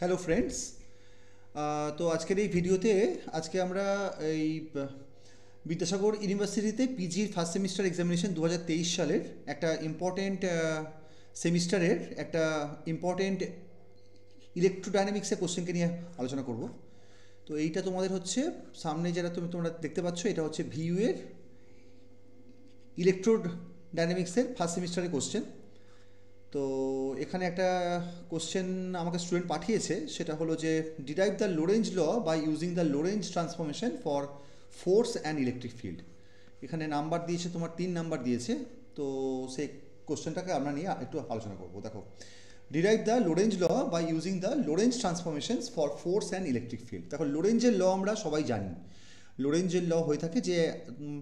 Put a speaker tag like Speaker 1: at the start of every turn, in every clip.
Speaker 1: Hello friends. তো আজকের এই ভিডিওতে আজকে আমরা এই বিদ্যাসাগর ইউনিভার্সিটিতে পিজির ফার্স্ট সেমিস্টার এক্সামিনেশন 2023 সালের একটা ইম্পর্টেন্ট সেমিস্টারের একটা ইম্পর্টেন্ট ইলেকট্রোডাইনামিক্সের কোশ্চেনকে নিয়ে আলোচনা করব। তো এইটা তোমাদের হচ্ছে সামনে যেটা তোমরা দেখতে পাচ্ছ, এটা হচ্ছে ভিইউ এর ইলেকট্রোডাইনামিক্সের ফার্স্ট সেমিস্টারের কোশ্চেন। তো এখানে একটা কোশ্চেন আমাকে স্টুডেন্ট পাঠিয়েছে, সেটা হলো যে derive the Lorentz law by using the Lorentz transformation for force and electric field. এখানে নাম্বার দিয়েছে, তোমার 3 নাম্বার দিয়েছে। তো সেই কোশ্চেনটাকে আমরা নিয়ে একটু আলোচনা করবো। দেখো, derive the Lorentz law by using the Lorentz transformations for force and electric field. দেখো, লোরেঞ্জের ল আমরা সবাই জানি। লোরেঞ্জের ল হয়ে থাকে যে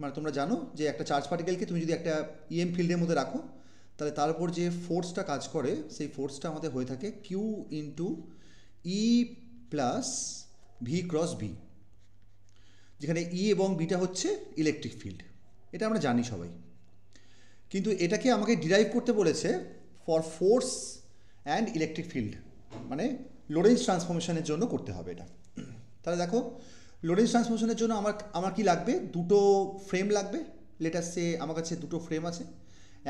Speaker 1: মানে তোমরা জানো যে একটা চার্জ পার্টিকেলকে তুমি যদি একটা ইএম ফিল্ডের মধ্যে রাখো, তাহলে তার উপর যে ফোর্সটা কাজ করে সেই ফোর্সটা আমাদের হয়ে থাকে কিউ ইন্টু ই প্লাস ভি ক্রস ভি, যেখানে ই এবং বিটা হচ্ছে ইলেকট্রিক ফিল্ড। এটা আমরা জানি সবাই, কিন্তু এটাকে আমাকে ডিরাইভ করতে বলেছে for force and electric field, মানে লোরেঞ্জ ট্রান্সফরমেশনের জন্য করতে হবে এটা। তাহলে দেখো, লোরেঞ্জ ট্রান্সফরমেশনের জন্য আমার কি লাগবে? দুটো ফ্রেম লাগবে। লেটার সে আমার কাছে দুটো ফ্রেম আছে।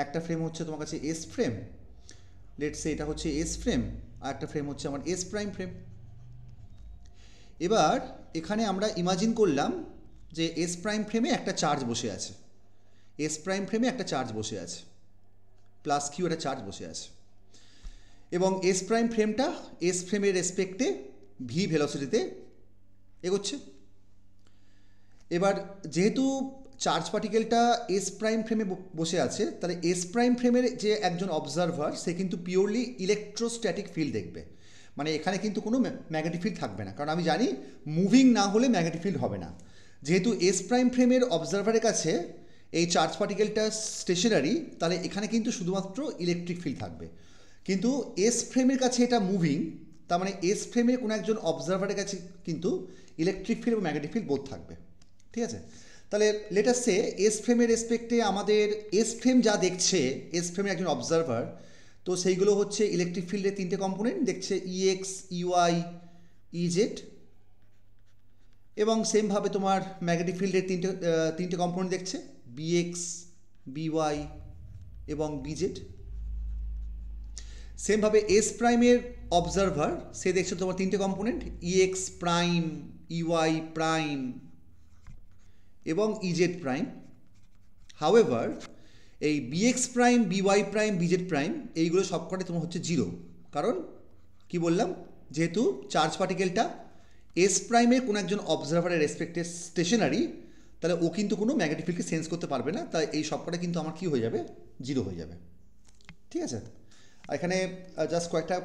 Speaker 1: একটা ফ্রেম হচ্ছে তোমার কাছে এস ফ্রেম, লেটস সে এটা হচ্ছে এস ফ্রেম, আর একটা ফ্রেম হচ্ছে আমার এস প্রাইম ফ্রেম। এবার এখানে আমরা ইমাজিন করলাম যে এস প্রাইম ফ্রেমে একটা চার্জ বসে আছে, এস প্রাইম ফ্রেমে একটা চার্জ বসে আছে, প্লাস কিউ একটা চার্জ বসে আছে, এবং এস প্রাইম ফ্রেমটা এস ফ্রেমের রেসপেক্টে ভি ভেলোসিটিতে এগোচ্ছে। এবার যেহেতু চার্জ পার্টিকেলটা এস প্রাইম ফ্রেমে বসে আছে, তাহলে এস প্রাইম ফ্রেমের যে একজন অবজারভার সে কিন্তু পিওরলি ইলেকট্রোস্ট্যাটিক ফিল্ড দেখবে। মানে এখানে কিন্তু কোনো ম্যাগনেটিক ফিল্ড থাকবে না, কারণ আমি জানি মুভিং না হলে ম্যাগনেটিক ফিল্ড হবে না। যেহেতু এস প্রাইম ফ্রেমের অবজারভারের কাছে এই চার্জ পার্টিকেলটা স্টেশনারি, তাহলে এখানে কিন্তু শুধুমাত্র ইলেকট্রিক ফিল্ড থাকবে। কিন্তু এস ফ্রেমের কাছে এটা মুভিং, তার মানে এস ফ্রেমের কোনো একজন অবজারভারের কাছে কিন্তু ইলেকট্রিক ফিল্ড এবং ম্যাগনেটিক ফিল্ড বোথ থাকবে। ঠিক আছে? তাহলে লেটার সে এস ফ্রেমের রেসপেক্টে আমাদের এস ফ্রেম যা দেখছে, এস ফ্রেমের একজন অবজারভার, তো সেইগুলো হচ্ছে ইলেকট্রিক ফিল্ডের 3টে কম্পোনেন্ট দেখছে, ইএক্স, ইওয়াই, ইজেড। এবং সেমভাবে তোমার ম্যাগনেটিক ফিল্ডের তিনটে কম্পোনেন্ট দেখছে, বিএক্স, বিওয়াই এবং বিজেড। সেমভাবে এস প্রাইমের অবজারভার সে দেখছে তোমার 3টে কম্পোনেন্ট, ইএক্স প্রাইম, ইওয়াই প্রাইম এবং ইজেড প্রাইম। হাউএভার এই bx prime, by prime, BZ prime এইগুলো সবকটাই তোমার হচ্ছে জিরো। কারণ কি বললাম, যেহেতু চার্জ পার্টিকেলটা এস প্রাইমের কোনো একজন অবজারভারের রেসপেক্টে স্টেশনারি, তাহলে ও কিন্তু কোনো ম্যাগনেটিক ফিল্ডকে সেন্স করতে পারবে না। তাই এই সবকটা কিন্তু আমার কি হয়ে যাবে? জিরো হয়ে যাবে। ঠিক আছে? এখানে জাস্ট কয়েকটা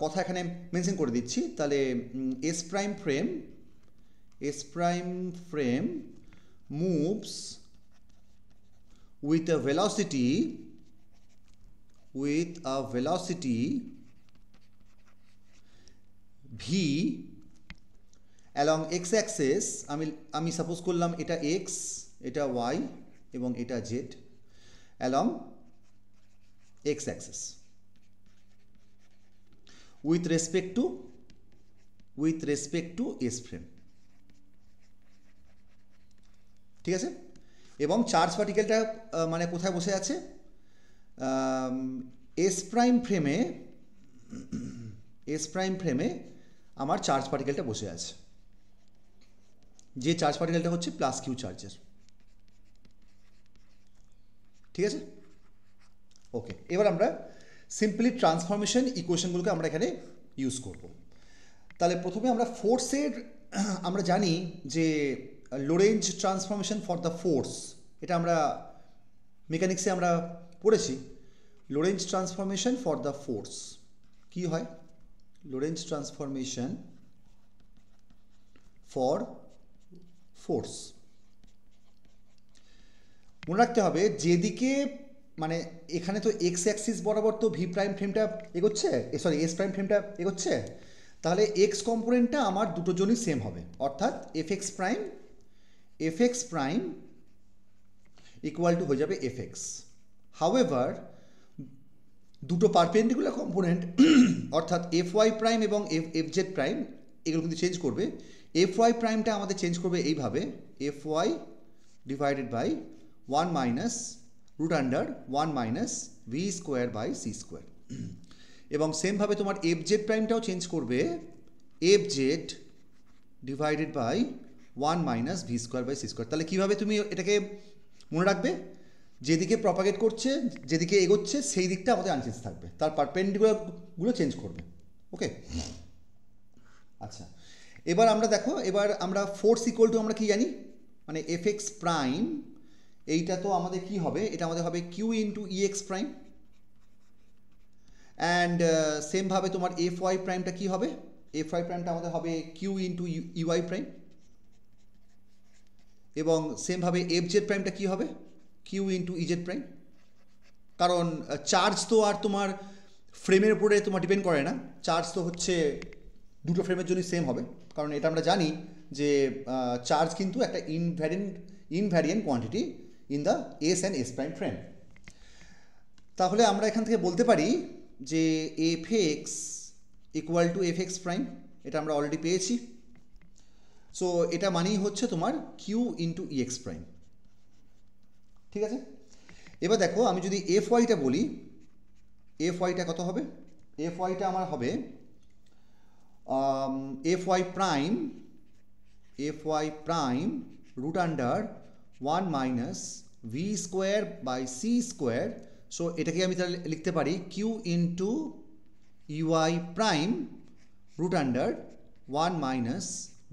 Speaker 1: কথা এখানে মেনশন করে দিচ্ছি। তাহলে S prime frame moves with a velocity v along x axis। আমি সাপোজ করলাম এটা x, এটা y এবং এটা z along x axis with respect to s frame। ঠিক আছে? এবং চার্জ পার্টিকেলটা মানে কোথায় বসে আছে? এস প্রাইম ফ্রেমে আমার চার্জ পার্টিকেলটা বসে আছে, যে চার্জ পার্টিকেলটা হচ্ছে প্লাস কিউ চার্জের। ঠিক আছে? ওকে, এবার আমরা সিম্পলি ট্রান্সফরমেশন ইকুয়েশনগুলোকে আমরা এখানে ইউজ করব। তাহলে প্রথমে আমরা ফোর্সের আমরা জানি যে লোরেঞ্জ ট্রান্সফরমেশন ফর দ্য ফোর্স, এটা আমরা মেকানিক্সে আমরা পড়েছি। লোরেঞ্জ ট্রান্সফরমেশন ফর দ্য ফোর্স কি হয়? লোরেঞ্জ ট্রান্সফরমেশন ফর ফোর্স, মনে রাখতে হবে যেদিকে মানে এখানে তো এক্স অ্যাক্সিস বরাবর তো ভি প্রাইম ফ্রেমটা এগোচ্ছে, এস প্রাইম ফ্রেমটা এগোচ্ছে, তাহলে এক্স কম্পোনেন্টটা আমার দুটো জনই সেম হবে, অর্থাৎ F x prime equal to হয়ে যাবে এফ এক্স। হাউএভার দুটো পারপেন্ডিকুলার কম্পোনেন্ট অর্থাৎ এফ ওয়াই প্রাইম এবং এফ জেড প্রাইম এগুলো কিন্তু চেঞ্জ করবে। এফ ওয়াই প্রাইমটা আমাদের চেঞ্জ করবে এইভাবে, F Y divided by 1 minus root under 1 minus V square by C square. এবং সেমভাবে তোমার এফ জেড প্রাইমটাও চেঞ্জ করবে, F Z divided by 1 minus V square by C square. তাহলে কীভাবে তুমি এটাকে মনে রাখবে, যেদিকে প্রপাগেট করছে, যেদিকে এগোচ্ছে সেই দিকটা আমাদের আনচেঞ্জ থাকবে, তার পারপেন্ডিকুলারগুলো চেঞ্জ করবে। ওকে, আচ্ছা এবার আমরা দেখো, এবার আমরা ফোর্স ইকুয়াল টু আমরা কি জানি, মানে এফ এক্স প্রাইম, এইটা তো আমাদের কি হবে, এটা আমাদের হবে Q into E x prime. And সেমভাবে তোমার এফ ওয়াই প্রাইমটা কী হবে, এফ ওয়াই প্রাইমটা আমাদের হবে কিউ ইন্টু ইউআই প্রাইম। এবং সেমভাবে এফ জেড প্রাইমটা কী হবে, কিউ ইন্টু ইজেড প্রাইম। কারণ চার্জ তো আর তোমার ফ্রেমের উপরে তোমার ডিপেন্ড করে না, চার্জ তো হচ্ছে দুটো ফ্রেমের জন্যই সেম হবে। কারণ এটা আমরা জানি যে চার্জ কিন্তু একটা invariant quantity in the S and S prime frame. তাহলে আমরা এখান থেকে বলতে পারি যে f x equal to f x prime, এটা আমরা অলরেডি পেয়েছি। সো এটা মানেই হচ্ছে তোমার কিউ ইন্টু ই এক্স প্রাইম। ঠিক আছে, এবার দেখো আমি যদি এফ ওয়াইটা বলি, এফ ওয়াইটা কত হবে, এফ ওয়াইটা আমার হবে F Y prime root under 1 minus V square by C square. So এটাকে আমি তাহলে লিখতে পারি Q into UI prime root under 1 minus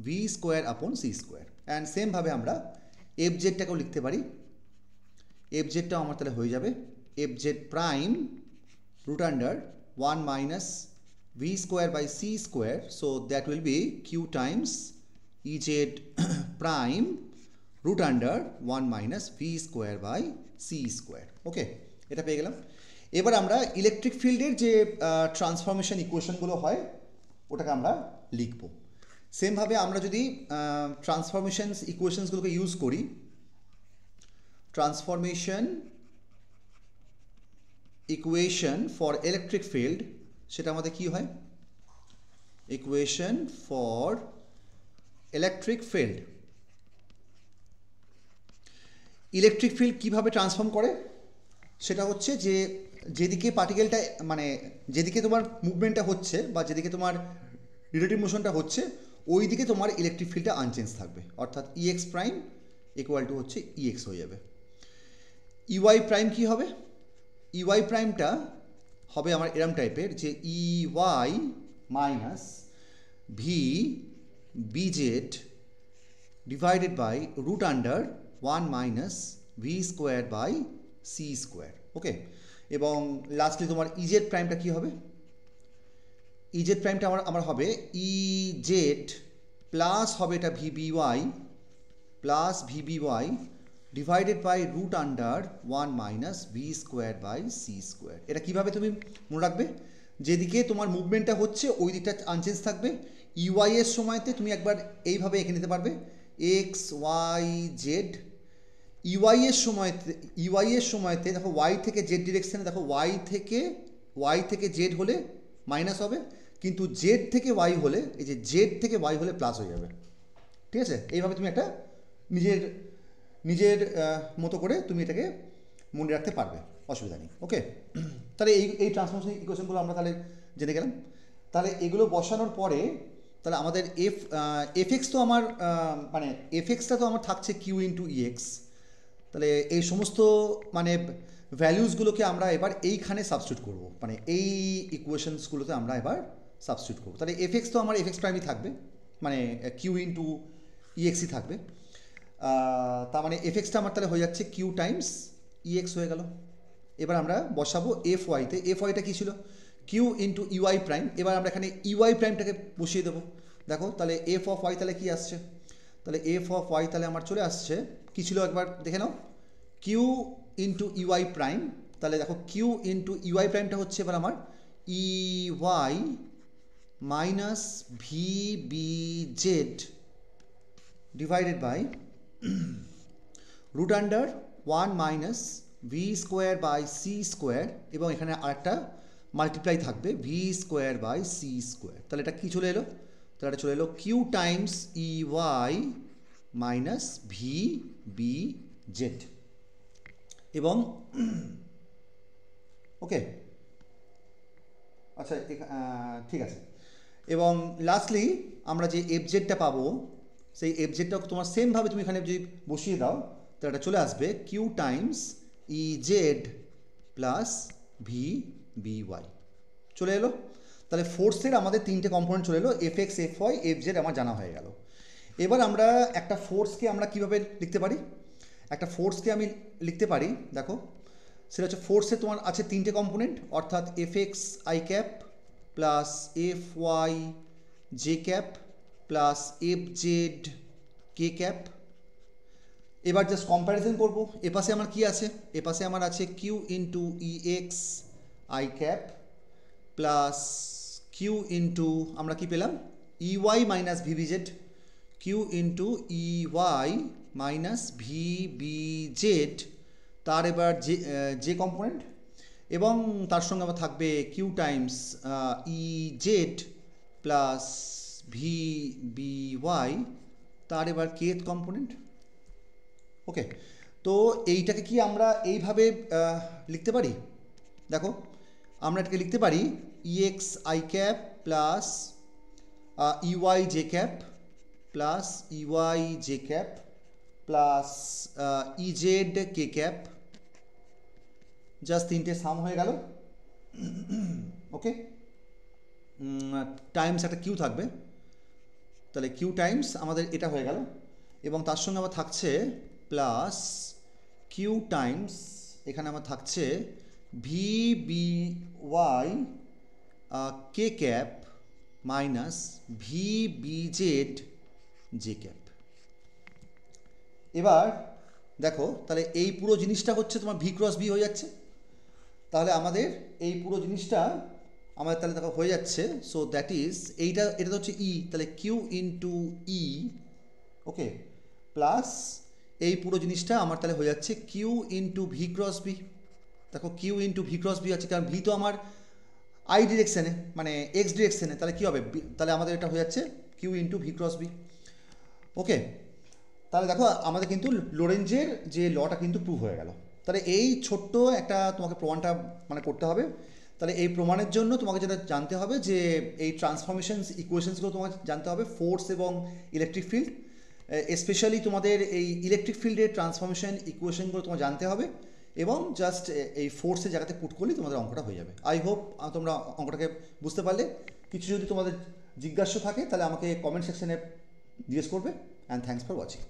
Speaker 1: V square upon C square. And সেমভাবে আমরা এফ জেডটাকেও লিখতে পারি, এফ জেডটাও আমার তাহলে হয়ে যাবে f z prime root under 1 minus V square by C square. So that will be q times E z prime root under 1 minus V square by C square. Okay, এটা পেয়ে গেলাম। এবার আমরা ইলেকট্রিক ফিল্ডের যে ট্রান্সফরমেশন ইকুয়েশনগুলো হয় ওটাকে আমরা লিখব। সেমভাবে আমরা যদি ট্রান্সফরমেশনস ইকুয়েশনসগুলোকে ইউজ করি, transformation equation for electric field, সেটা আমাদের কি হয়, equation for electric field. Electric field কীভাবে ট্রান্সফর্ম করে, সেটা হচ্ছে যে যেদিকে পার্টিকেলটা, মানে যেদিকে তোমার মুভমেন্টটা হচ্ছে বা যেদিকে তোমার রিলেটিভ মোশনটা হচ্ছে ওই দিকে তোমার ইলেকট্রিক ফিল্ডটা আনচেঞ্জ থাকবে, অর্থাৎ ই এক্স প্রাইম ইকুয়াল টু হচ্ছে ই এক্স হয়ে যাবে। ইউআই প্রাইম কী হবে, ইউআই প্রাইমটা হবে আমার এরম টাইপের যে e y minus v b z divided by root under 1 minus V square by C square. Okay, এবং লাস্টলি তোমার ইজেড প্রাইমটা কী হবে, ইজেড প্রাইমটা আমার হবে ইজেড প্লাস হবে এটা v b y plus v b y divided by root under 1 minus V square by C square. এটা কীভাবে তুমি মনে রাখবে, যেদিকে তোমার মুভমেন্টটা হচ্ছে ওই দিকটা আনচেঞ্জ থাকবে। ইউআই এর সময়তে তুমি একবার এইভাবে এঁকে নিতে পারবে এক্স ওয়াই জেড। ইউআই এর সময়তে দেখো ওয়াই থেকে জেড ডিরেকশানে, দেখো ওয়াই থেকে জেড হলে মাইনাস হবে, কিন্তু জেড থেকে ওয়াই হলে, এই যে জেড থেকে ওয়াই হলে প্লাস হয়ে যাবে। ঠিক আছে, এইভাবে তুমি একটা নিজের মতো করে তুমি এটাকে মনে রাখতে পারবে, অসুবিধা নেই। ওকে, তাহলে এই ট্রান্সফরমেশন ইকুয়েশনগুলো আমরা তাহলে জেনে গেলাম। তাহলে এগুলো বসানোর পরে তাহলে আমাদের এফ এক্স তো আমার মানে এফ এক্সটা তো আমার থাকছে কিউ ইন্টু ই এক্স। তাহলে এই সমস্ত মানে ভ্যালুসগুলোকে আমরা এবার এইখানে সাবস্টিটিউট করব, মানে এই ইকুয়েশনসগুলোতে আমরা এবার সাবস্টিটিউট করব। তাহলে এফ এক্স তো আমার এফ এক্স প্রাইমই থাকবে, মানে কিউ ইন্টু ই এক্সই থাকবে। তার মানে এফ এক্সটা আমার তাহলে হয়ে যাচ্ছে কিউ টাইমস ই এক্স হয়ে গেল। এবার আমরা বসাবো এফ ওয়াইতে, এফ ওয়াইটা কী ছিল, কিউ ইন্টু ইউআই প্রাইম। এবার আমরা এখানে ইউআই প্রাইমটাকে বসিয়ে দেবো। দেখো তাহলে এফ অফ ওয়াই তাহলে কী আসছে, তাহলে এফ অফ ওয়াই তাহলে আমার চলে আসছে, কী ছিল একবার দেখে নাও, কিউ ইন্টু ইউআই প্রাইম। তাহলে দেখো কিউ ইন্টু ইউআই প্রাইমটা হচ্ছে এবার আমার e y minus V B z divided by root under 1 minus V square by C square, এবং এখানে আরেকটা মাল্টিপ্লাই থাকবে v square by C square. তাহলে এটা কী চলে এলো? তাহলে এটা চলে এলো q times e Y minus V B z. এবং ওকে, আচ্ছা ঠিক আছে। এবং লাস্টলি আমরা যে এফ জেডটা পাবো, সেই এফ জেডটা তোমার সেমভাবে তুমি এখানে যদি বসিয়ে দাও, তাহলে এটা চলে আসবে কিউ টাইমস ই Z plus V B Y. চলে এলো। তাহলে ফোর্সের আমাদের তিনটে কম্পোনেন্ট চলে এলো, F X, F Y, F Z আমার জানা হয়ে গেল। এবার আমরা একটা ফোর্সকে আমরা কীভাবে লিখতে পারি? একটা ফোর্সকে আমি লিখতে পারি, দেখো সেটা হচ্ছে ফোর্সে তোমার আছে তিনটে কম্পোনেন্ট, অর্থাৎ F X I cap plus F Y J cap plus F Z K cap. এবার জাস্ট কম্প্যারিজন করবো, এপাশে আমার কি আছে? এপাশে আমার আছে Q into E x I cap plus Q into আমরা কি পেলাম? E Y minus V B Z, Q into E Y minus V B Z, তার এবার যে কম্পোনেন্ট, এবং তার সঙ্গে আবার থাকবে কিউ টাইমস ই Z plus V B Y, তার এবার কেথ কম্পোনেন্ট। ওকে, তো এইটাকে কি আমরা এইভাবে লিখতে পারি? দেখো আমরা এটাকে লিখতে পারি e x I cap plus e y J cap plus e y J cap plus e z K cap, just তিনটে সাম হয়ে গেল। ওকে, টাইমস একটা কিউ থাকবে, তাহলে কিউ টাইমস আমাদের এটা হয়ে গেল, এবং তার সঙ্গে আবার থাকছে প্লাস কিউ টাইমস, এখানে আমার থাকছে v B y k cap minus V B z j cap. এবার দেখো তাহলে এই পুরো জিনিসটা হচ্ছে তোমার ভি ক্রস ভি হয়ে যাচ্ছে। তাহলে আমাদের এই পুরো জিনিসটা আমাদের তাহলে দেখো হয়ে যাচ্ছে, সো দ্যাট ইজ এটা তো হচ্ছে ই, তাহলে q into e, okay, plus এই পুরো জিনিসটা আমার তাহলে হয়ে যাচ্ছে q into v cross v. দেখো q into v cross v আছে, কারণ ভি তো আমার আই ডিরেকশানে মানে এক্স ডিরেকশানে, তাহলে কী হবে? তাহলে আমাদের এটা হয়ে যাচ্ছে q into v cross v. Okay, তাহলে দেখো আমাদের কিন্তু লোরেঞ্জের যে লটা কিন্তু প্রুভ হয়ে গেল। তাহলে এই ছোট্ট একটা তোমাকে প্রমাণটা মানে করতে হবে। তাহলে এই প্রমাণের জন্য তোমাকে যেটা জানতে হবে যে এই ট্রান্সফরমেশনস ইকুয়েশনসগুলো তোমাকে জানতে হবে, ফোর্স এবং ইলেকট্রিক ফিল্ড, স্পেশালি তোমাদের এই ইলেকট্রিক ফিল্ডের ট্রান্সফরমেশন ইকুয়েশনগুলো তোমার জানতে হবে, এবং জাস্ট এই ফোর্সের জায়গাতে পুট করলেই তোমাদের অঙ্কটা হয়ে যাবে। আই হোপ তোমরা অঙ্কটাকে বুঝতে পারলে। কিছু যদি তোমাদের জিজ্ঞাসা থাকে তাহলে আমাকে কমেন্ট সেকশনে জিজ্ঞেস করবে। And thanks for watching.